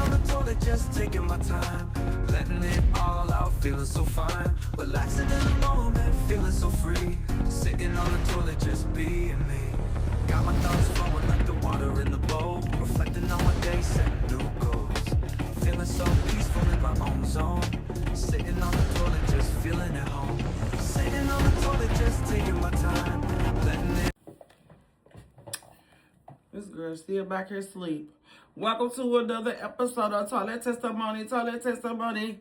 on the toilet, just taking my time, letting it all out, feeling so fine, relaxing in the moment, feeling so free, sitting on the toilet, just being me. Got my thoughts flowing like the water in the bowl, reflecting on my day, setting new goals, feeling so peaceful in my own zone, sitting on the toilet, just feeling at home, sitting on the toilet, just taking my time, letting it. This girl still back here asleep. Welcome to another episode of Toilet Testimony, Toilet Testimony,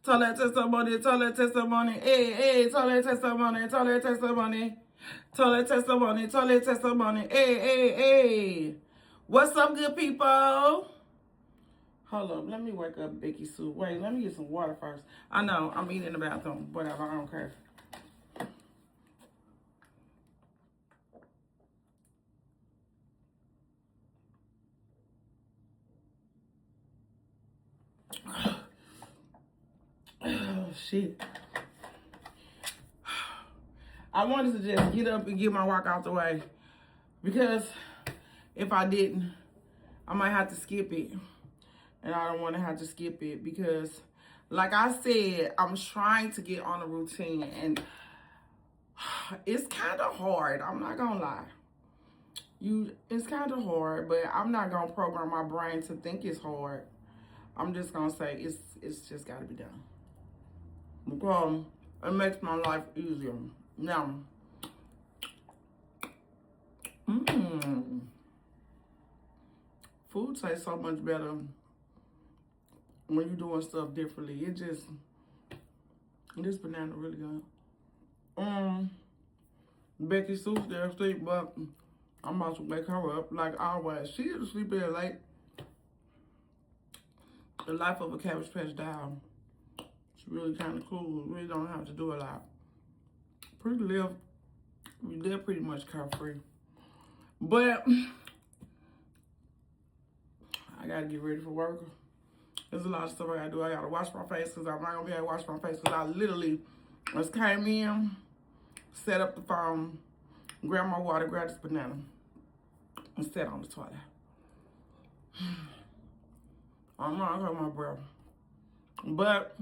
Toilet Testimony, Toilet Testimony, hey, Toilet Testimony, Toilet Testimony, Toilet Testimony, Toilet Testimony, hey. What's up, good people? Hold up, let me wake up Becky Sue. Wait, let me get some water first. I know, I'm eating in the bathroom. Whatever, I don't care. Oh, shit. I wanted to just get up and get my work out the way, because if I didn't, I might have to skip it. And I don't want to have to skip it because, like I said, I'm trying to get on a routine, and it's kind of hard. I'm not going to lie. It's kind of hard, but I'm not going to program my brain to think it's hard. I'm just going to say it's just got to be done. Because it makes my life easier. Now, food tastes so much better when you're doing stuff differently. This banana really good. Becky Sue's there asleep, but I'm about to wake her up like always. She is asleep there late. The life of a Cabbage Patch doll. It's really kind of cool. We really don't have to do a lot. We live pretty much carefree. But I gotta get ready for work. There's a lot of stuff I gotta do. I gotta wash my face because I'm not gonna be able to wash my face because I literally just came in, set up the phone, grabbed my water, grabbed this banana, and sat on the toilet. I'm not holding my breath. But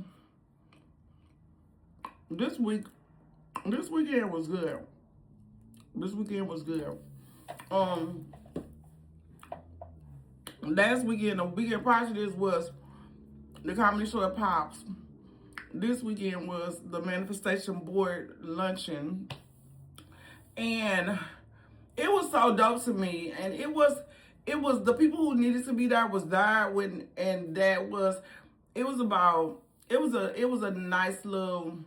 this weekend was good. This weekend was good. Last weekend, the weekend prior to this was the comedy show at Pops. This weekend was the manifestation board luncheon. And it was so dope to me. And it was the people who needed to be there was there when, and it was a nice little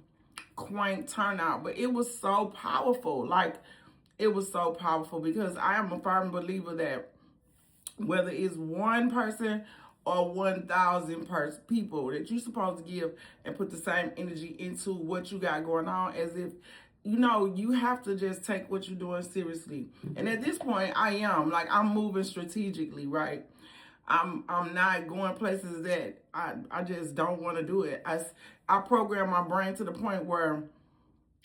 quaint turnout, but it was so powerful. Like, it was so powerful because I am a firm believer that whether it's one person or 1,000 people, that you're supposed to give and put the same energy into what you got going on, as if, you have to just take what you're doing seriously. And at this point, I'm moving strategically, right? I'm not going places that I just don't want to do it. I program my brain to the point where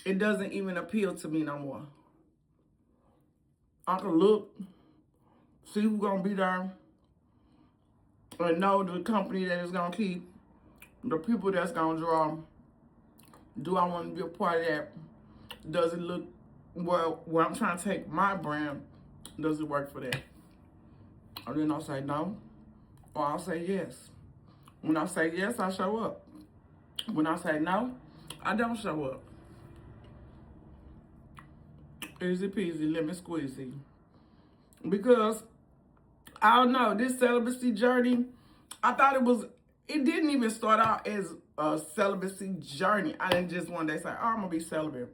it doesn't even appeal to me no more. I can look, see who's going to be there, and know the company that is going to keep, the people that's going to draw. Do I want to be a part of that? Does it look, well, where I'm trying to take my brand, does it work for that? Or then I'll say no, or I'll say yes. When I say yes, I show up. When I say no, I don't show up. Easy peasy, lemon squeezy. Because, I don't know, this celibacy journey, I thought it didn't even start out as a celibacy journey. I didn't just one day say, oh, I'm going to be celibate.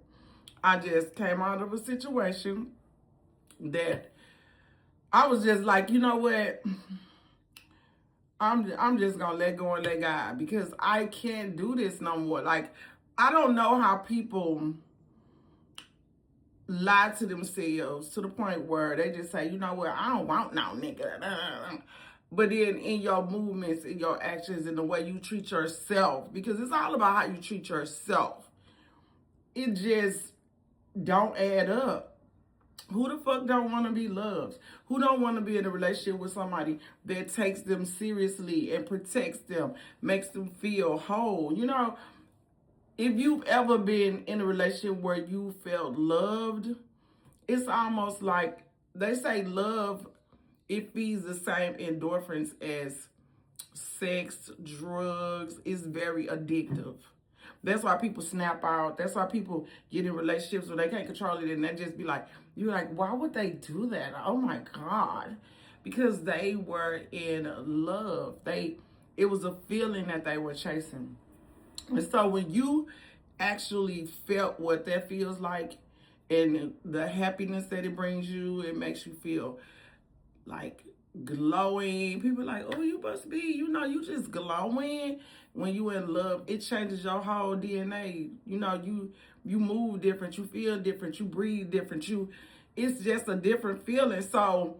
I just came out of a situation that I was just like, you know what? I'm just going to let go and let God, because I can't do this no more. Like, I don't know how people lie to themselves to the point where they just say, you know what, I don't want no nigga. But then in your movements, in your actions, in the way you treat yourself, because it's all about how you treat yourself, it just don't add up. Who the fuck don't want to be loved? Who don't want to be in a relationship with somebody that takes them seriously and protects them, makes them feel whole? You know, if you've ever been in a relationship where you felt loved, it's almost like they say love, it feeds the same endorphins as sex, drugs. It's very addictive. That's why people snap out. That's why people get in relationships where they can't control it and they just be like, you're like, why would they do that? Oh my God. Because they were in love. It was a feeling that they were chasing. And so when you actually felt what that feels like and the happiness that it brings you, it makes you feel like glowing. People like, oh, you must be, you just glowing. When you in love, it changes your whole DNA. You move different, you feel different, you breathe different, it's just a different feeling. So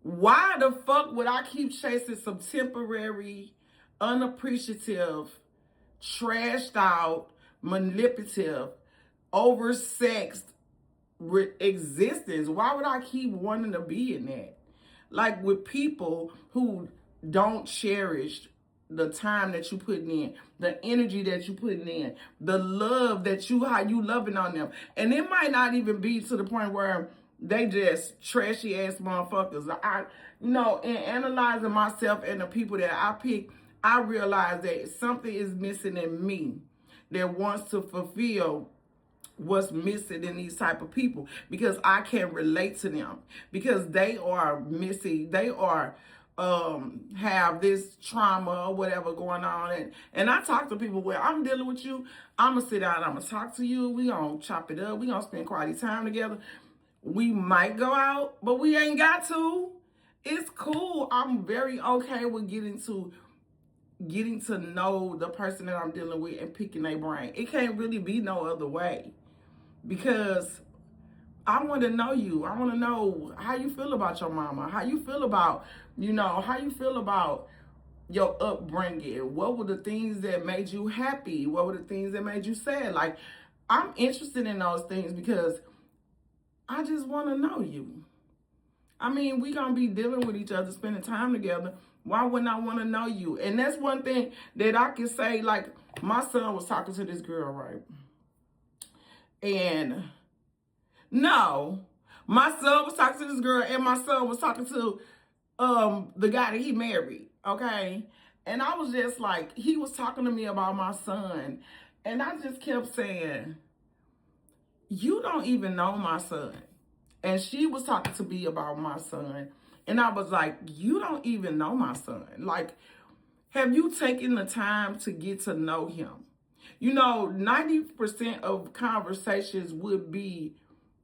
why the fuck would I keep chasing some temporary, unappreciative, trashed out, manipulative, oversexed existence? Why would I keep wanting to be in that? Like with people who don't cherish the time that you putting in, the energy that you putting in, the love that how you loving on them. And it might not even be to the point where they just trashy ass motherfuckers. In analyzing myself and the people that I pick, I realize that something is missing in me that wants to fulfill what's missing in these type of people, because I can relate to them, because they are missing, they are have this trauma or whatever going on. And I talk to people where I'm dealing with you, I'm gonna sit down, I'm gonna talk to you, we gonna chop it up, we gonna spend quality time together. We might go out, but we ain't got to. It's cool. I'm very okay with getting to know the person that I'm dealing with and picking their brain. It can't really be no other way, because I want to know you. I want to know how you feel about your mama, how you feel about, how you feel about your upbringing. What were the things that made you happy? What were the things that made you sad? Like, I'm interested in those things because I just want to know you. I mean, we going to be dealing with each other, spending time together. Why wouldn't I want to know you? And that's one thing that I can say. Like, my son was talking to this girl, right? And no, my son was talking to this girl, and my son was talking to the guy that he married, okay? And I was just like, he was talking to me about my son, and I just kept saying, you don't even know my son. And she was talking to me about my son, and I was like, you don't even know my son. Like, have you taken the time to get to know him? 90% of conversations would be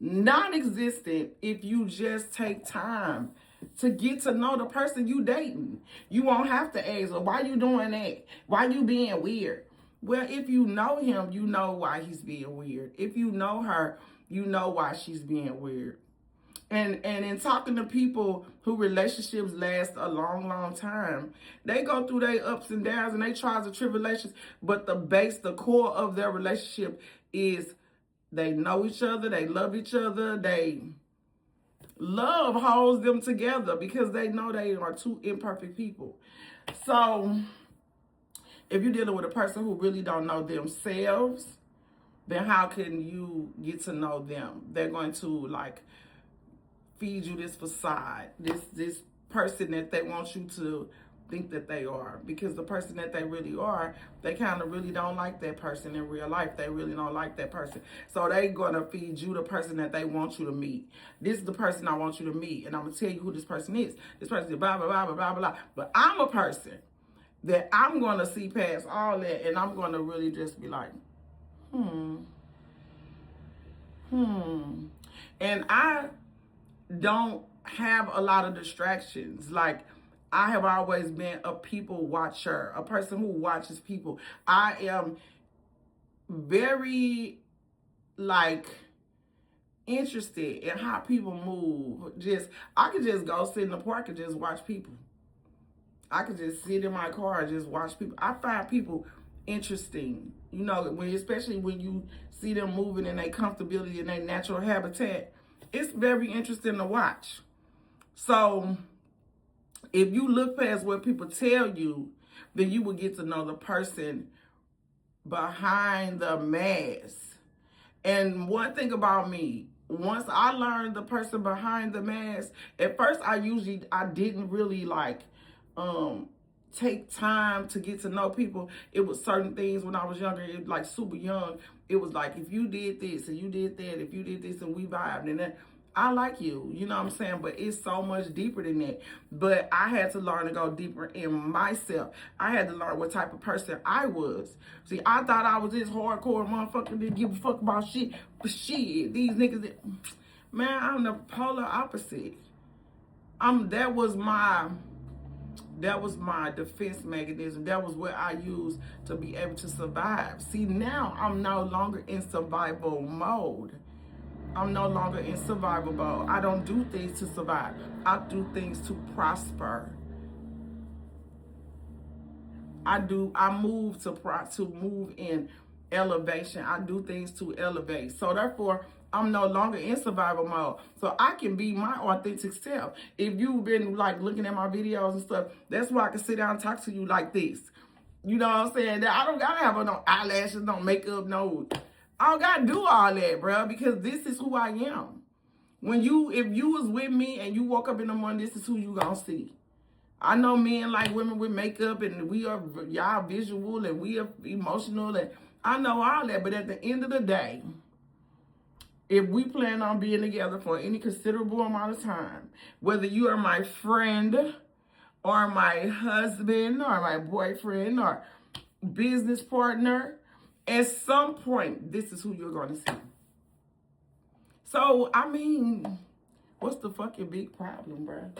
non-existent if you just take time to get to know the person you dating. You won't have to ask, well, why you doing that? Why you being weird? Well, if you know him, you know why he's being weird. If you know her, you know why she's being weird. And in talking to people who relationships last a long, long time, they go through their ups and downs and they trials and tribulations, but the core of their relationship is they know each other, they love each other, love holds them together because they know they are two imperfect people. So if you're dealing with a person who really don't know themselves, then how can you get to know them? They're going to feed you this facade, this person that they want you to think that they are, because the person that they really are, they kind of really don't like that person in real life. They really don't like that person. So they're going to feed you the person that they want you to meet. This is the person I want you to meet, and I'm going to tell you who this person is. This person is blah, blah, blah, blah, blah, blah. But I'm a person that I'm going to see past all that, and I'm going to really just be like, And I don't have a lot of distractions. Like, I have always been a people watcher, a person who watches people. I am very interested in how people move. I could just go sit in the park and just watch people. I could just sit in my car and just watch people. I find people interesting, especially when you see them moving in their comfortability in their natural habitat. It's very interesting to watch. So if you look past what people tell you, then you will get to know the person behind the mask. And one thing about me, once I learned the person behind the mask, at first I didn't really take time to get to know people. It was certain things when I was younger, like super young. It was like, if you did this and you did that, if you did this and we vibed, and then I like you, you know what I'm saying? But it's so much deeper than that. But I had to learn to go deeper in myself. I had to learn what type of person I was. See, I thought I was this hardcore motherfucker, didn't give a fuck about shit. But shit, these niggas, man, I'm the polar opposite. That was my defense mechanism. That was what I used to be able to survive. See, now I'm no longer in survival mode. I'm no longer in survival mode. I don't do things to survive. I do things to prosper. I move to move in elevation. I do things to elevate. So therefore, I'm no longer in survival mode. So I can be my authentic self. If you've been like looking at my videos and stuff, that's why I can sit down and talk to you like this. You know what I'm saying? I don't gotta have no eyelashes, no makeup, no. I don't gotta do all that, bro, because this is who I am. If you was with me and you woke up in the morning, this is who you gonna see. I know men like women with makeup, and y'all visual, and we are emotional, and I know all that. But at the end of the day, if we plan on being together for any considerable amount of time, whether you are my friend or my husband or my boyfriend or business partner, at some point, this is who you're going to see. So, I mean, what's the fucking big problem, bro?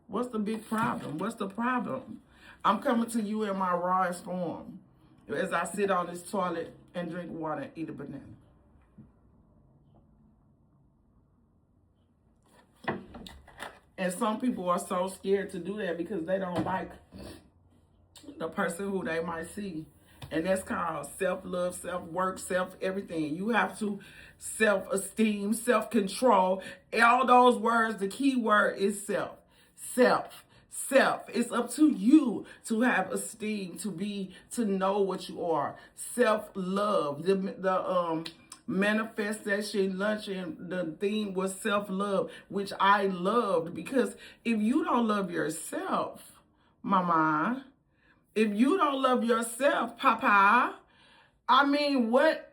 What's the big problem? What's the problem? I'm coming to you in my rawest form as I sit on this toilet and drink water and eat a banana. And some people are so scared to do that because they don't like the person who they might see. And that's called self-love, self-work, self-everything. You have to self-esteem, self-control. All those words, the key word is self. Self. It's up to you to have esteem, to know what you are. Self-love. The manifestation luncheon, the theme was self-love, which I loved, because if you don't love yourself, mama, if you don't love yourself, papa, I mean, what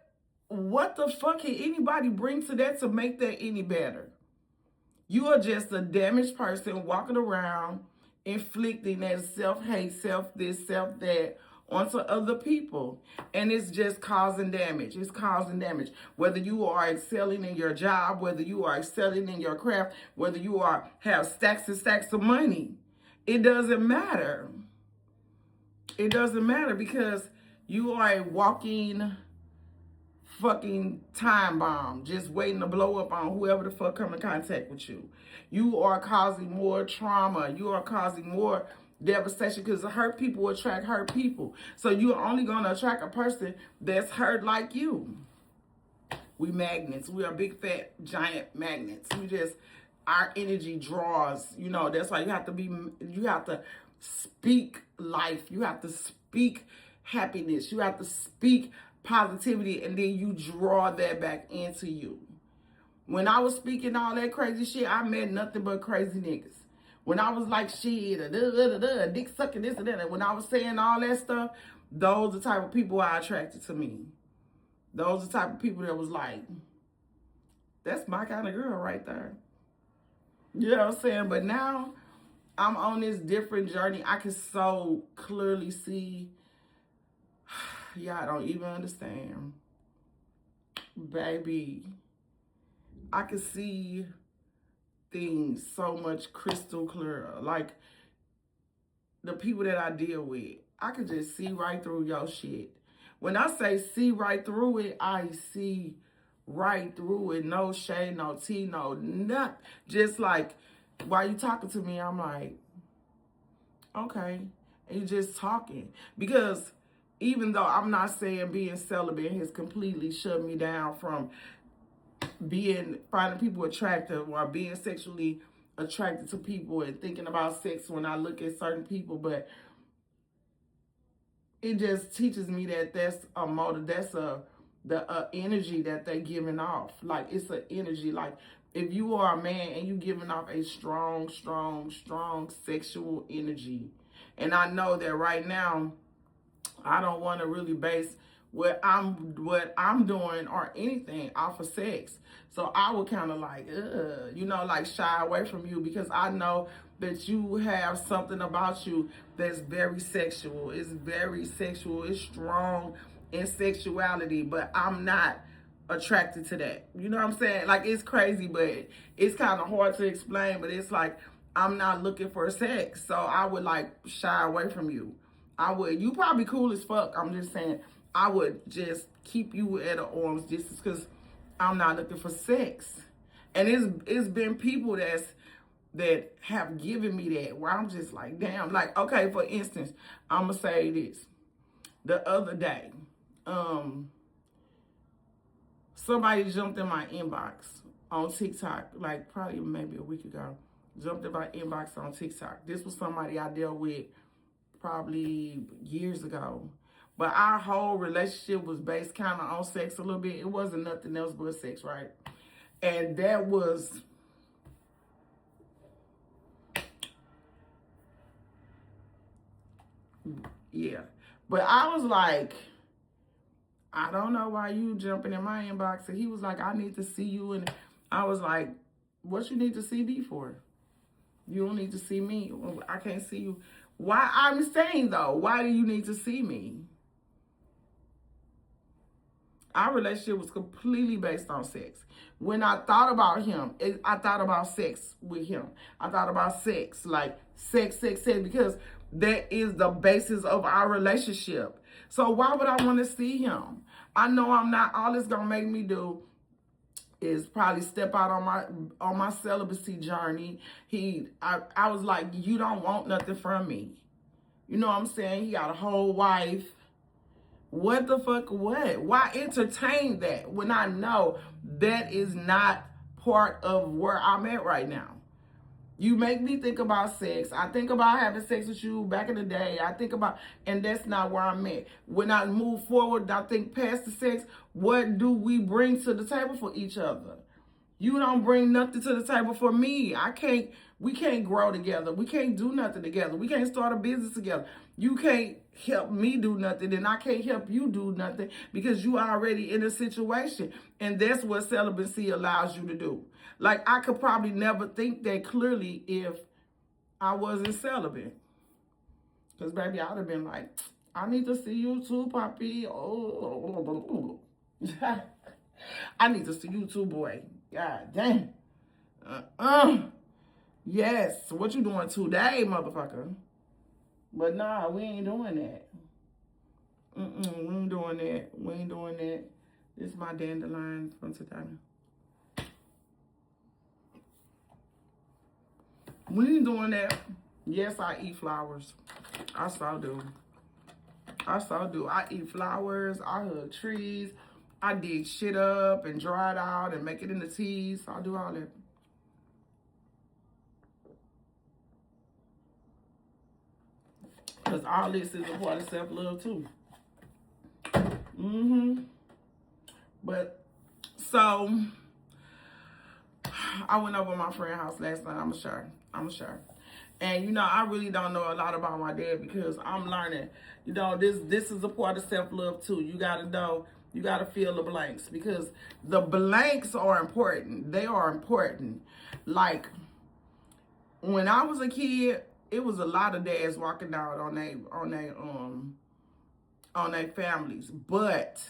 the fuck can anybody bring to that to make that any better? You are just a damaged person walking around inflicting that self-hate, self-this, self-that onto other people. And it's just causing damage. It's causing damage. Whether you are excelling in your job, whether you are excelling in your craft, whether you have stacks and stacks of money, it doesn't matter. It doesn't matter, because you are a walking fucking time bomb just waiting to blow up on whoever the fuck come in contact with you. You are causing more trauma. You are causing more devastation, because hurt people attract hurt people. So you're only going to attract a person that's hurt like you. We magnets. We are big, fat, giant magnets. Our energy draws, that's why you have to speak life. You have to speak happiness. You have to speak positivity, and then you draw that back into you. When I was speaking all that crazy shit, I met nothing but crazy niggas. When I was like, shit, dick sucking, this and that, and when I was saying all that stuff, those are the type of people I attracted to me. Those are the type of people that was like, that's my kind of girl right there. You know what I'm saying? But now I'm on this different journey. I can so clearly see, y'all don't even understand. Baby, I can see things so much crystal clearer. Like, the people that I deal with, I can just see right through your shit. When I say see right through it, I see right through it. No shade, no tea, no nothing. Just like, while you talking to me, I'm like, okay. And you just talking. Because even though I'm not saying being celibate has completely shut me down from finding people attractive or being sexually attracted to people and thinking about sex when I look at certain people, but it just teaches me that that's a motive. That's the energy that they're giving off. Like, it's an energy. Like, if you are a man and you giving off a strong, strong, strong sexual energy, and I know that right now, I don't want to really base what I'm doing or anything off of sex. So I would kind of like, like shy away from you, because I know that you have something about you that's very sexual. It's very sexual. It's strong in sexuality, but I'm not attracted to that. You know what I'm saying? Like, it's crazy, but it's kind of hard to explain, but it's like, I'm not looking for sex. So I would like shy away from you. I would. You probably cool as fuck. I'm just saying, I would just keep you at an arm's distance, because I'm not looking for sex. And it's been people that have given me that, where I'm just like, damn. Like, okay, for instance, I'm gonna say this. The other day, somebody jumped in my inbox on TikTok, like probably maybe a week ago. Jumped in my inbox on TikTok. This was somebody I dealt with probably years ago. But our whole relationship was based kind of on sex a little bit. It wasn't nothing else but sex, right? And that was, yeah. But I was like, I don't know why you jumping in my inbox. And he was like, I need to see you. And I was like, what you need to see me for? You don't need to see me. I can't see you. Why? I'm saying, though, why do you need to see me? Our relationship was completely based on sex. When I thought about him, I thought about sex with him. I thought about sex, like sex, because that is the basis of our relationship. So why would I want to see him? I know I'm not, all it's going to make me do is probably step out on my celibacy journey. I was like, you don't want nothing from me. You know what I'm saying? He got a whole wife. What the fuck, what? Why entertain that when I know that is not part of where I'm at right now? You make me think about sex. I think about having sex with you back in the day. I think about, and that's not where I'm at. When I move forward, I think past the sex, what do we bring to the table for each other? You don't bring nothing to the table for me. We can't grow together. We can't do nothing together. We can't start a business together. You can't help me do nothing, and I can't help you do nothing, because you are already in a situation. And that's what celibacy allows you to do. Like, I could probably never think that clearly if I wasn't celibate. Because, baby, I would have been like, I need to see you too, Poppy. Oh, I need to see you too, boy. God damn. Yes. What you doing today, motherfucker? But nah, we ain't doing that. We ain't doing that. We ain't doing that. This is my dandelion from today. We ain't doing that. Yes, I eat flowers. I so do. I eat flowers. I hug trees. I dig shit up and dry it out and make it into teas. I do all that. Because all this is a part of self-love too. But, so, I went over to my friend's house last night. I'm sure. And, I really don't know a lot about my dad, because I'm learning, this is a part of self-love too. You got to know, you got to fill the blanks, because the blanks are important. They are important. Like, when I was a kid, it was a lot of dads walking out on their families. But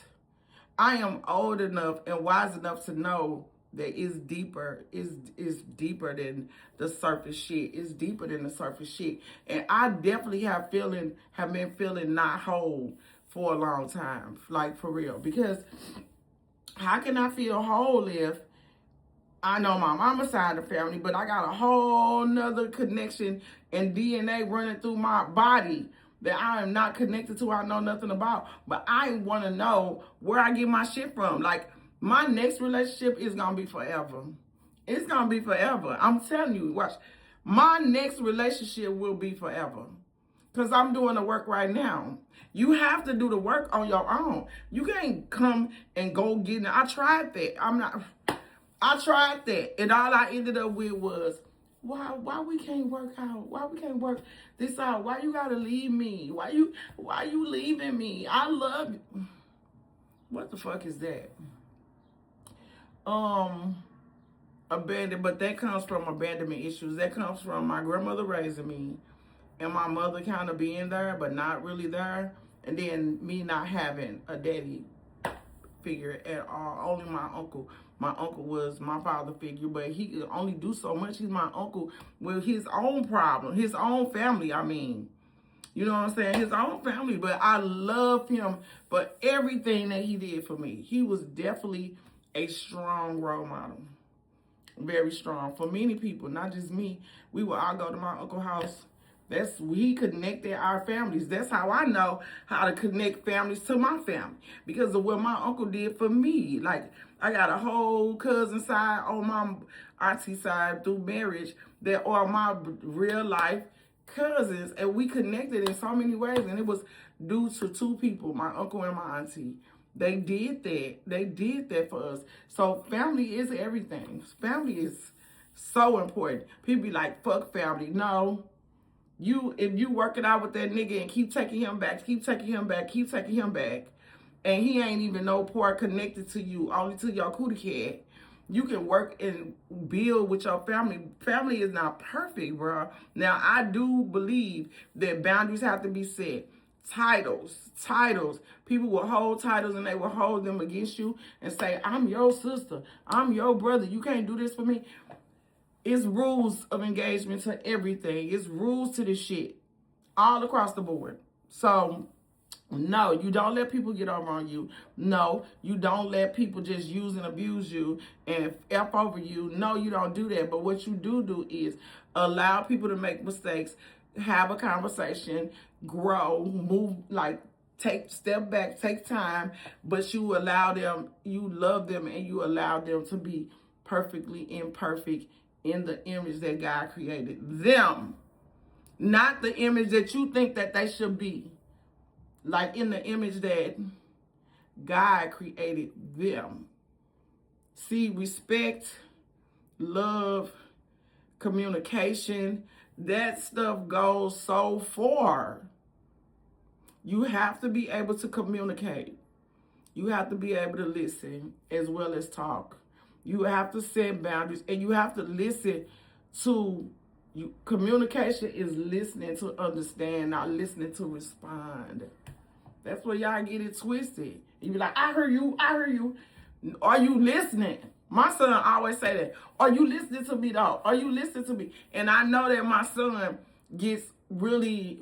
I am old enough and wise enough to know that it's deeper. It's deeper than the surface shit. It's deeper than the surface shit. And I definitely have been feeling not whole for a long time. Like, for real. Because how can I feel whole if I know my mama's side of the family, but I got a whole nother connection and DNA running through my body that I am not connected to, I know nothing about. But I want to know where I get my shit from. Like, My next relationship is going to be forever. It's going to be forever. I'm telling you, watch. My next relationship will be forever. Because I'm doing the work right now. You have to do the work on your own. You can't come and go get it. I tried that. I tried that. And all I ended up with was, why we can't work out? Why we can't work this out? Why you gotta leave me? Why you leaving me? I love you. What the fuck is that? Abandoned, but that comes from abandonment issues. That comes from my grandmother raising me and my mother kind of being there, but not really there. And then me not having a daddy figure at all. Only my uncle. My uncle was my father figure, but he could only do so much. He's my uncle with his own problem, his own family, I mean. You know what I'm saying? His own family. But I love him for everything that he did for me. He was definitely a strong role model. Very strong. For many people, not just me. We would all go to my uncle's house. He connected our families. That's how I know how to connect families to my family. Because of what my uncle did for me. Like, I got a whole cousin side on my auntie side through marriage that are my real life cousins. And we connected in so many ways. And it was due to two people, my uncle and my auntie. They did that. They did that for us. So family is everything. Family is so important. People be like, fuck family. No. If you work it out with that nigga and keep taking him back, and he ain't even no part connected to you, only to your cootie cat, you can work and build with your family. Family is not perfect, bro. Now, I do believe that boundaries have to be set. Titles. People will hold titles and they will hold them against you and say, I'm your sister. I'm your brother. You can't do this for me. It's rules of engagement to everything. It's rules to this shit all across the board. So, no, you don't let people get over on you. No, you don't let people just use and abuse you and F over you. No, you don't do that. But what you do is allow people to make mistakes, have a conversation, grow, move, like step back, take time, but you allow them, you love them, and you allow them to be perfectly imperfect in the image that God created them, not the image that you think that they should be, like in the image that God created them. See, respect, love, communication, that stuff goes so far. You have to be able to communicate. You have to be able to listen as well as talk. You have to set boundaries, and you have to listen to you. Communication is listening to understand, not listening to respond. That's where y'all get it twisted. You be like, I heard you. Are you listening? My son always say that. Are you listening to me, though? Are you listening to me? And I know that my son gets really,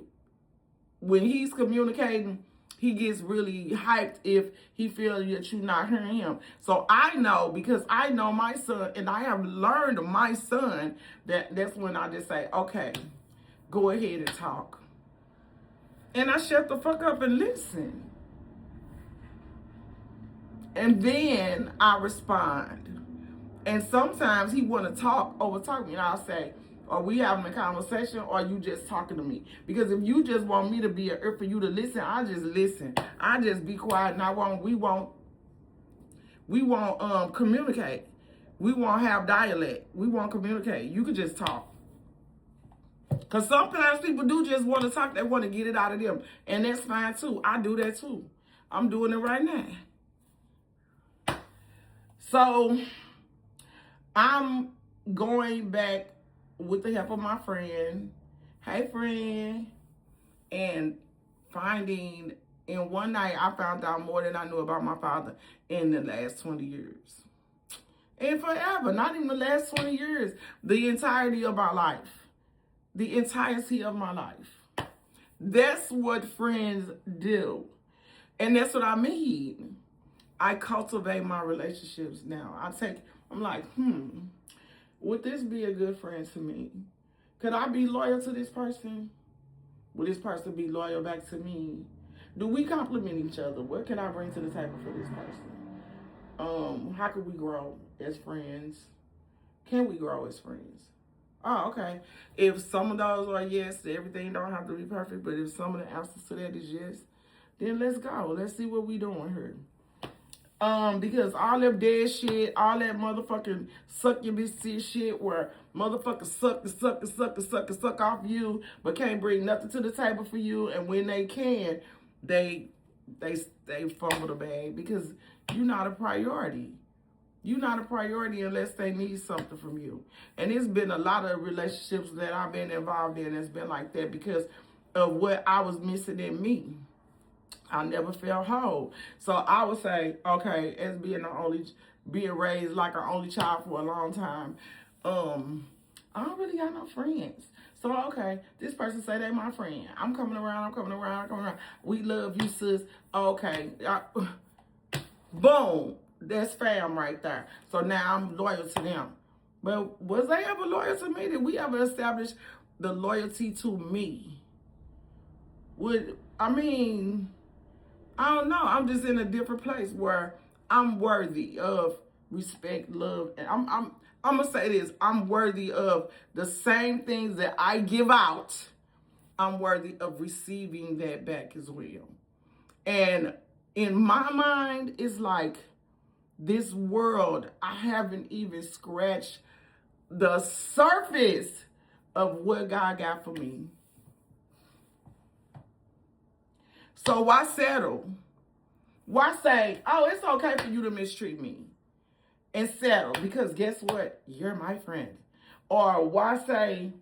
when he's communicating, he gets really hyped if he feels that you're not hearing him. So I know, because I know my son, and I have learned my son, that's when I just say, okay, go ahead and talk. And I shut the fuck up and listen. And then I respond. And sometimes he want to talk over me, and I'll say, are we having a conversation, or are you just talking to me? Because if you just want me to be an ear for you to listen, I just listen. I just be quiet, and we won't communicate. We won't have dialect. We won't communicate. You could just talk. Because sometimes people do just want to talk. They want to get it out of them. And that's fine too. I do that too. I'm doing it right now. So I'm going back with the help of my friend, hey friend, and finding, in one night, I found out more than I knew about my father in the last 20 years. And forever, not even the last 20 years, the entirety of my life. The entirety of my life. That's what friends do. And that's what I mean. I cultivate my relationships now. I'm like, would this be a good friend to me? Could I be loyal to this person? Will this person be loyal back to me? Do we complement each other? What can I bring to the table for this person? How can we grow as friends? Can we grow as friends? Oh, okay. If some of those are yes, everything don't have to be perfect, but if some of the answers to that is yes, then let's go. Let's see what we doing here. Because all that dead shit, all that motherfucking suck your bitch shit where motherfuckers suck off you, but can't bring nothing to the table for you, and when they can, they fumble the bag because you're not a priority. You're not a priority unless they need something from you. And it's been a lot of relationships that I've been involved in that's been like that because of what I was missing in me. I never felt whole. So I would say, okay, as being raised like an only child for a long time, I don't really got no friends. So, okay, this person say they my friend. I'm coming around. We love you, sis. Okay. Boom. That's fam right there. So now I'm loyal to them. But was they ever loyal to me? Did we ever establish the loyalty to me? I don't know. I'm just in a different place where I'm worthy of respect, love, and I'm gonna say this. I'm worthy of the same things that I give out. I'm worthy of receiving that back as well. And in my mind, it's like this world, I haven't even scratched the surface of what God got for me. So why settle? Why say, oh, it's okay for you to mistreat me and settle? Because guess what? You're my friend. Or why say,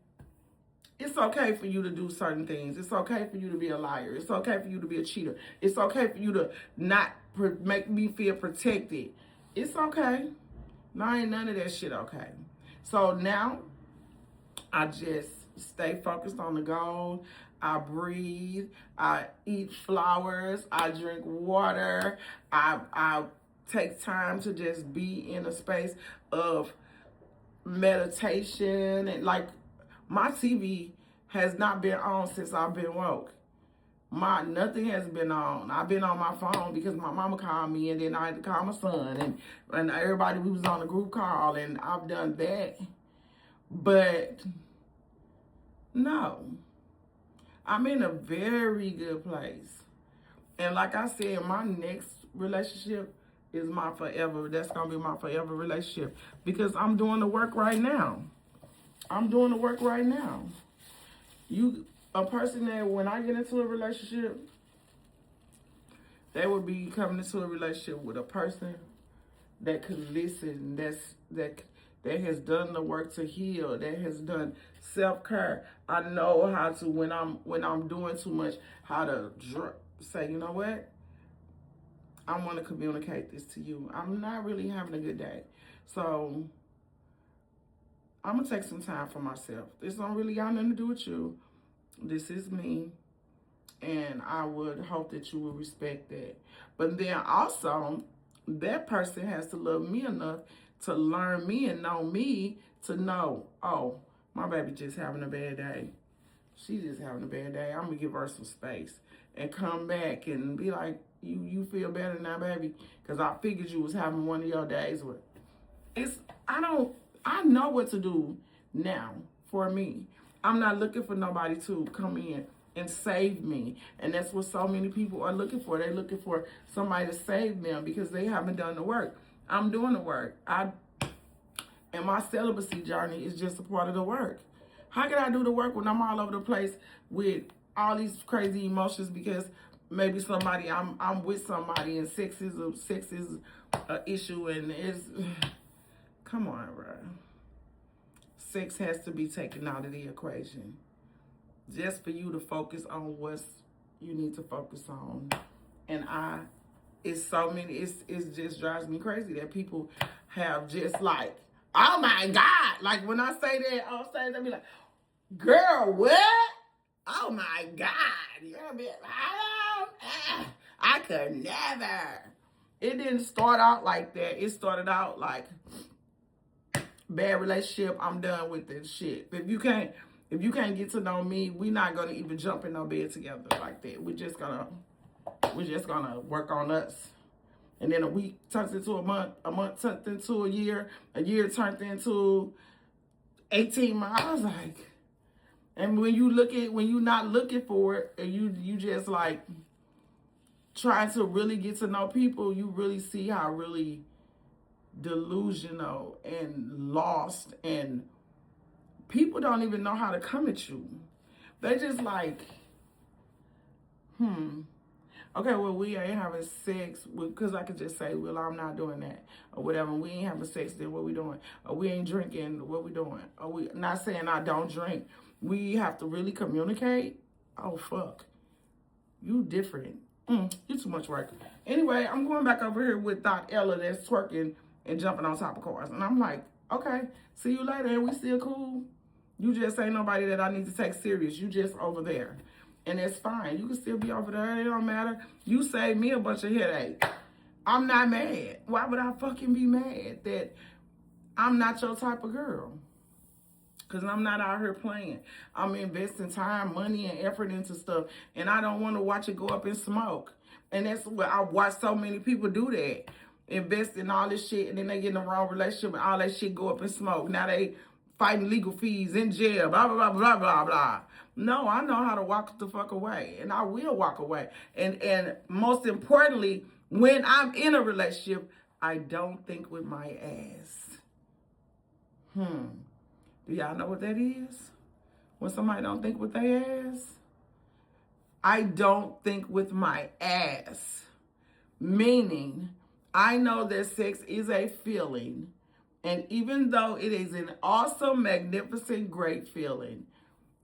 it's okay for you to do certain things. It's okay for you to be a liar. It's okay for you to be a cheater. It's okay for you to not make me feel protected. It's okay. No, ain't none of that shit okay. So now I just stay focused on the goal. I breathe. I eat flowers. I drink water. I take time to just be in a space of meditation. And like my TV has not been on since I've been woke. Nothing has been on. I've been on my phone because my mama called me, and then I had to call my son, and everybody, we was on a group call, and I've done that. But no, I'm in a very good place. And like I said, my next relationship is my forever. That's going to be my forever relationship because I'm doing the work right now. A person that when I get into a relationship, they would be coming into a relationship with a person that could listen, that has done the work to heal, that has done self-care. I know how to, when I'm doing too much, how to say, you know what? I want to communicate this to you. I'm not really having a good day. So I'm going to take some time for myself. This don't really got nothing to do with you. This is me. And I would hope that you will respect that. But then also, that person has to love me enough to learn me and know me to know, oh, my baby just having a bad day. She just having a bad day. I'm going to give her some space and come back and be like, you feel better now, baby? Because I figured you was having one of your days. I know what to do now for me. I'm not looking for nobody to come in and save me. And that's what so many people are looking for. They're looking for somebody to save them because they haven't done the work. I'm doing the work. And my celibacy journey is just a part of the work. How can I do the work when I'm all over the place with all these crazy emotions because maybe I'm with somebody and sex is an issue and it's, come on, bro. Sex has to be taken out of the equation just for you to focus on what you need to focus on. And it just drives me crazy that people have just like, oh my God. Like when I say that on stage, they be like, girl, what? Oh my God. You're a bit, I could never. It didn't start out like that. It started out like, bad relationship, I'm done with this shit. If you can't get to know me, we're not gonna even jump in no bed together like that. We're just gonna work on us. And then a week turns into a month turns into a year turns into 18 months. I was like, and when you're not looking for it, and you just like trying to really get to know people, you really see how really delusional and lost, and people don't even know how to come at you. They just like, okay, well, we ain't having sex, because I could just say, well, I'm not doing that, or whatever. We ain't having sex, then what we doing? Or we ain't drinking, what we doing? Or we not saying I don't drink. We have to really communicate. Oh, fuck. You different. You too much work. Anyway, I'm going back over here with Dot Ella that's twerking and jumping on top of cars. And I'm like, okay, see you later, and we still cool? You just ain't nobody that I need to take serious. You just over there. And it's fine. You can still be over there. It don't matter. You saved me a bunch of headache. I'm not mad. Why would I fucking be mad that I'm not your type of girl? Because I'm not out here playing. I'm investing time, money, and effort into stuff. And I don't want to watch it go up in smoke. And that's what I watch so many people do that. Invest in all this shit, and then they get in the wrong relationship, and all that shit go up in smoke. Now they fighting legal fees, in jail, blah, blah, blah, blah, blah, blah. No, I know how to walk the fuck away. And I will walk away. And most importantly, when I'm in a relationship, I don't think with my ass. Do y'all know what that is? When somebody don't think with their ass? I don't think with my ass. Meaning, I know that sex is a feeling. And even though it is an awesome, magnificent, great feeling,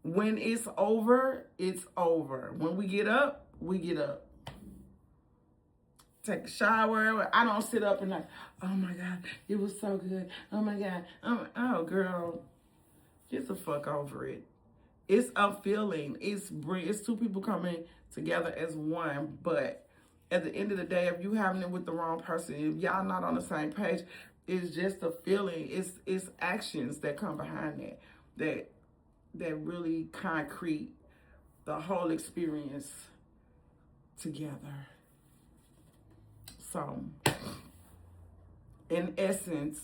when it's over, it's over. When we get up, we get up. Take a shower. I don't sit up and like, oh my God, it was so good. Oh my God. Oh, girl. Get the fuck over it. It's a feeling. It's two people coming together as one. But at the end of the day, if you having it with the wrong person, if y'all not on the same page, it's just a feeling. It's actions that come behind that really concrete the whole experience together. So, in essence,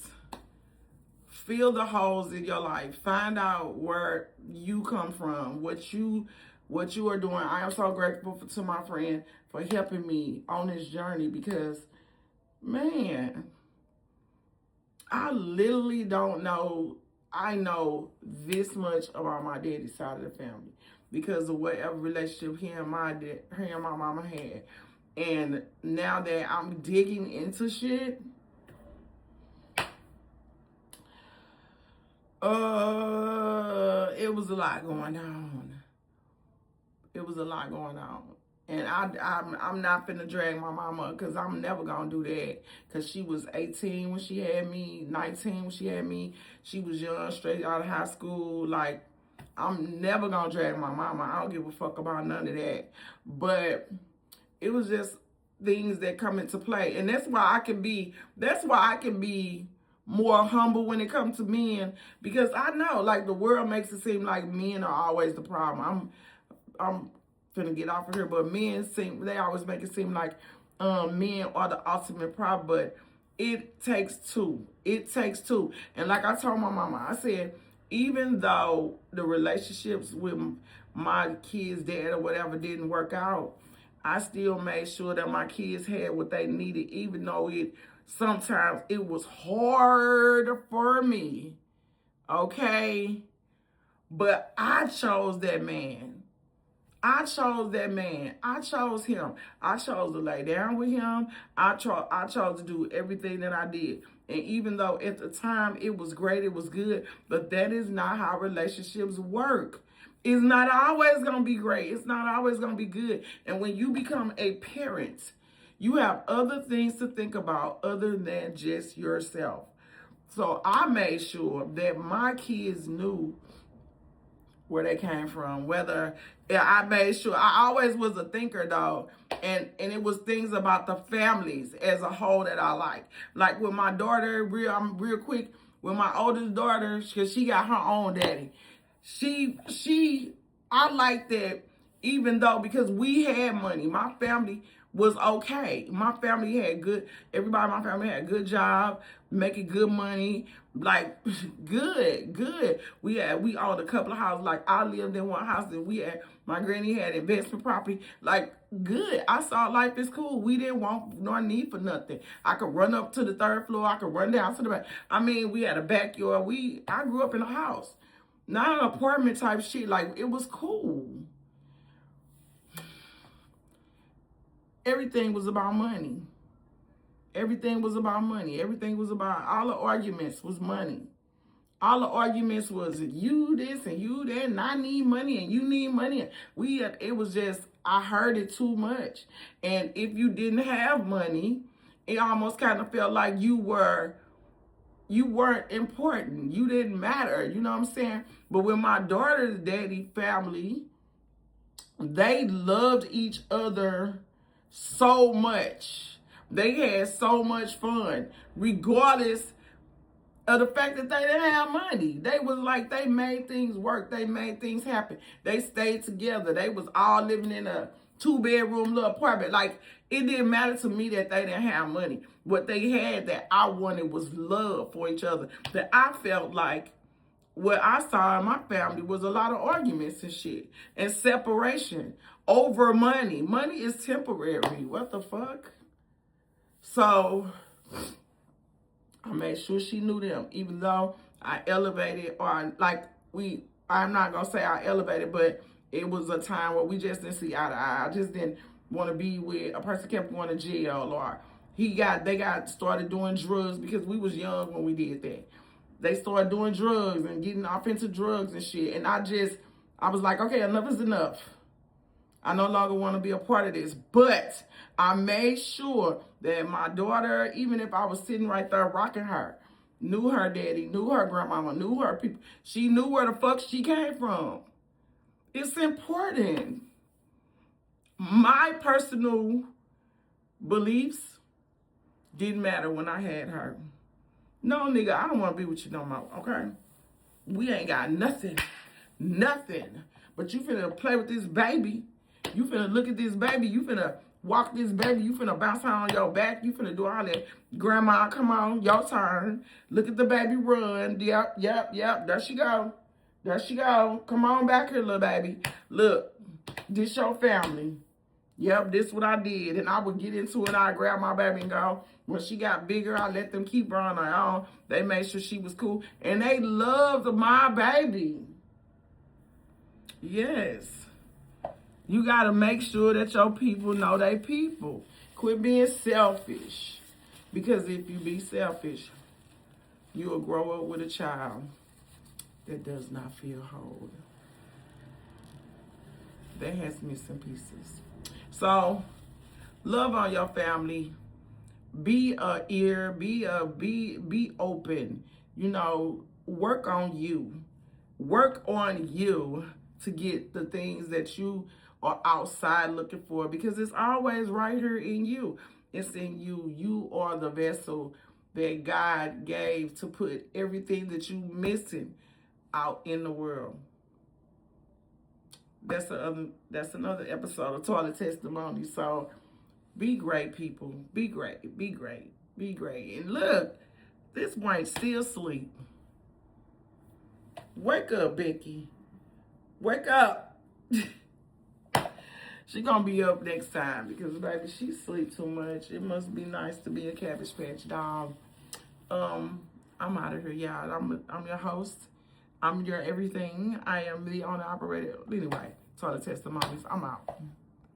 fill the holes in your life. Find out where you come from, what you are doing. I am so grateful to my friend for helping me on this journey, because, man, I literally don't know. I know this much about my daddy's side of the family because of whatever relationship he and my mama had. And now that I'm digging into shit, it was a lot going on. It was a lot going on. And I'm not finna drag my mama, because I'm never gonna do that. Because she was 18 when she had me, 19 when she had me. She was young, straight out of high school. Like, I'm never gonna drag my mama. I don't give a fuck about none of that. But it was just things that come into play. And that's why I can be more humble when it comes to men, because I know, like, the world makes it seem like men are always the problem. I'm finna get off of here, but they always make it seem like men are the ultimate problem, but it takes two. It takes two. And like I told my mama, I said, even though the relationships with my kids' dad or whatever didn't work out, I still made sure that my kids had what they needed, even though sometimes it was hard for me, okay? But I chose that man. I chose that man. I chose him. I chose to lay down with him. I chose to do everything that I did. And even though at the time it was great, it was good, but that is not how relationships work. It's not always going to be great. It's not always going to be good. And when you become a parent, you have other things to think about other than just yourself. So I made sure that my kids knew where they came from. I made sure, I always was a thinker though, and it was things about the families as a whole that I like. Like with my daughter, real quick, with my oldest daughter, because she got her own daddy. I like that Even though, because we had money, my family was okay. My family had everybody in my family had a good job, making good money, like good. We owned a couple of houses. Like I lived in one house that my granny had investment property, like good. I saw life is cool. We didn't want nor need for nothing. I could run up to the third floor. I could run down to the back. I mean, we had a backyard. I grew up in a house, not an apartment type shit. Like it was cool. Everything was about money. Everything was about money. Everything was about, all the arguments was money. All the arguments was you this and you that, and I need money and you need money. It was just, I heard it too much. And if you didn't have money, it almost kind of felt like you weren't important. You didn't matter. You know what I'm saying? But with my daughter's daddy family, they loved each other so much. They had so much fun, regardless of the fact that they didn't have money. They was like, they made things work. They made things happen. They stayed together. They was all living in a 2-bedroom little apartment. Like, it didn't matter to me that they didn't have money. What they had that I wanted was love for each other. That I felt like what I saw in my family was a lot of arguments and shit and separation over money. Money is temporary. What the fuck? So I made sure she knew them, even though I elevated, or like I'm not gonna say I elevated, but it was a time where we just didn't see eye to eye. I just didn't want to be with a person kept going to jail, or they got started doing drugs, because we was young when we did that. They started doing drugs and getting off into drugs and shit. And I was like, okay, enough is enough. I no longer want to be a part of this. But I made sure that my daughter, even if I was sitting right there rocking her, knew her daddy, knew her grandmama, knew her people. She knew where the fuck she came from. It's important. My personal beliefs didn't matter when I had her. No, nigga, I don't want to be with you no more, okay? We ain't got nothing. But you finna play with this baby. You finna look at this baby. You finna walk this baby. You finna bounce her on your back. You finna do all that. Grandma, come on, your turn. Look at the baby run. Yep. There she go. Come on back here, little baby. Look, this your family. Yep, this what I did. And I would get into it. I'd grab my baby and go. When she got bigger, I let them keep her on her own. They made sure she was cool. And they loved my baby. Yes. You got to make sure that your people know they people. Quit being selfish. Because if you be selfish, you will grow up with a child that does not feel whole. That has missing pieces. So, love on your family. Be a ear. Be open. You know, work on you. Work on you to get the things that you are outside looking for, because it's always right here in you. It's in you. You are the vessel that God gave to put everything that you missing out in the world. That's another episode of Toilet Testimony. So be great, people. Be great. And look, this boy still asleep. Wake up, Becky. Wake up. She gonna be up next time, because baby, she sleep too much. It must be nice to be a Cabbage Patch dog. I'm out of here, y'all. I'm your host. I'm your everything. I am the owner operator. Anyway, Toilet Testimonies. I'm out.